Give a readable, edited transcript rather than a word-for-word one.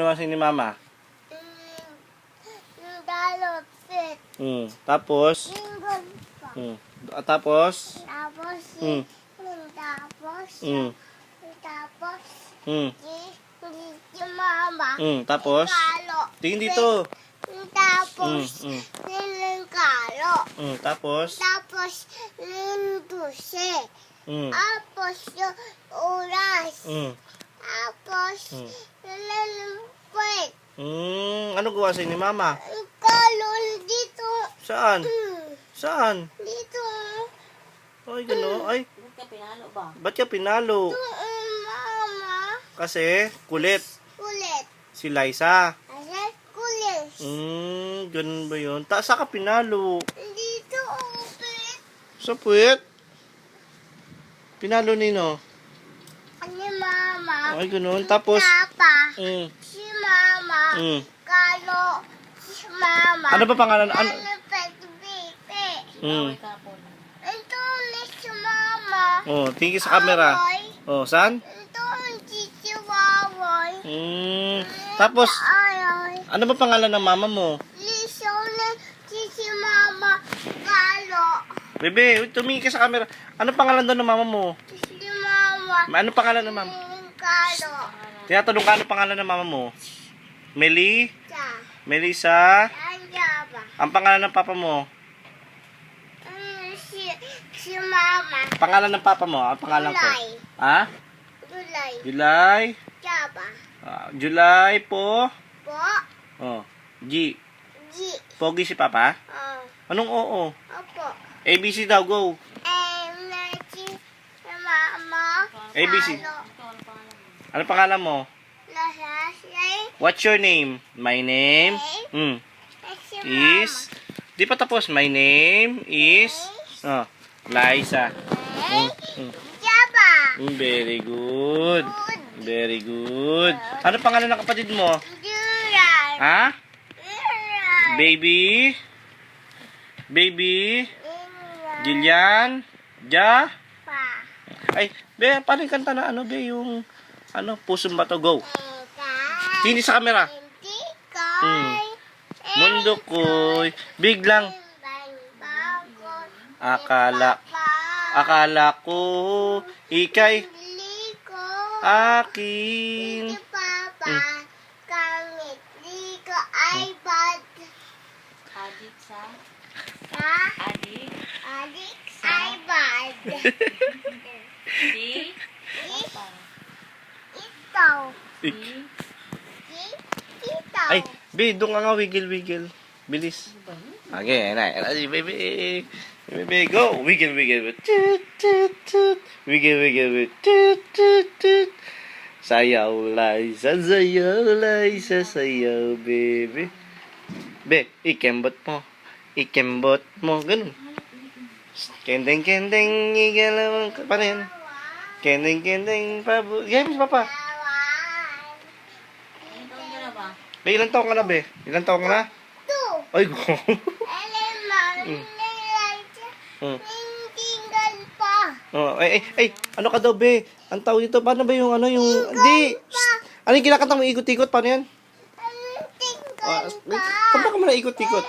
Ano kasi ni Mama? Dalopit. Tapos? Linggon pa. Tapos? Tapos Mm. Tapos Mm. Tapos Mm. si Mama. Tapos? Kalo. Tingin dito. Tapos Kalo. Tapos? Tapos Linduse. Tapos Oras. Tapos Lalumpit. Ano gawa sa'yo ni Mama? Kalol dito. Saan? Saan? Dito. Ay, gano'n. Ay, Ba't ka pinalo ba? ba't ka pinalo? Mama. Kasi kulit. Kulit. Si Liza. Kasi kulit. Ganun ba yun? Saan ka pinalo? Dito upit. Sa puwet? Pinalo nino? Ani Mama. Ay, ganun. Tapos, Papa. mm, Si Mama. mm. Kalo. Si Mama. Ano ba pangalan? Ano? Lalapit, Bibi. Mm. Away kapon. Ito ulit si Mama. Oh, tingin sa camera. Awoy. Oh, saan? Ito si Wawoy. Tapos, Ayoy. ano ba pangalan ng mama mo? Liso na si Mama. Kalo. Bebe, tumingin ka sa camera. Ano pangalan daw ng mama mo? Si Mama. Ano pangalan ng mama? Kalo. Tinatanong ka ano pangalan ng mama mo? Meli? Sa. Melissa? Anjaba. Ang pangalan ng papa mo? Si Mama. Pangalan ng papa mo? Ang pangalan ko? July. Ha? July. July? Jaba. July po? Po. Oh, G. G. Pogi si papa? Oh. Anong oo? Opo. ABC daw, go. Si Mama. ABC. Kalo. Ito, ano pangalan mo? Ano pangalan mo? Lasasay. What's your name? My name Si is... Di pa tapos. My name is... Liza. Jaba. Very good. Good. Very good. Ano pangalan ng kapatid mo? Duran. Ha? Duran. Baby? Baby? Duran. Jillian? Ja? Pa. Ay, be, paano yung kanta na ano, be, yung... Ano, pusong bato, go. Ekay. Hindi sa camera. Hindi ko'y. Mundo ko'y biglang akala ko ikay Liko. akin. Si Papa. Kamit. Liko ay bad. Adik sa? Ha? Adik? Adik ay bad. Di? Papa? Ito. Ik- Ito. Ay, be, doon ka nga, wiggle. Bilis. Ano ba yun? Okay, ay, baby. Baby, go. Wiggle. Toot, toot, toot. Wiggle. Toot, toot, toot. Sayaw, Liza, sayaw, baby. Be, ikembot mo. Ganun. Kendeng, igalawang ka pa rin. Kendeng, pabo. Games, papa. Ilan taon ka na ba? Be, ilang taong ka na, be? Ilang taong ka na? Two. Ay, go. Tinggal pa. Ay, ano ka daw, be? Ang tawag dito, paano ba yung, di. Ano yung kinakanta mo, ikot-ikot, paano yan? Tinggal pa. Kanta ka muna, ikot-ikot.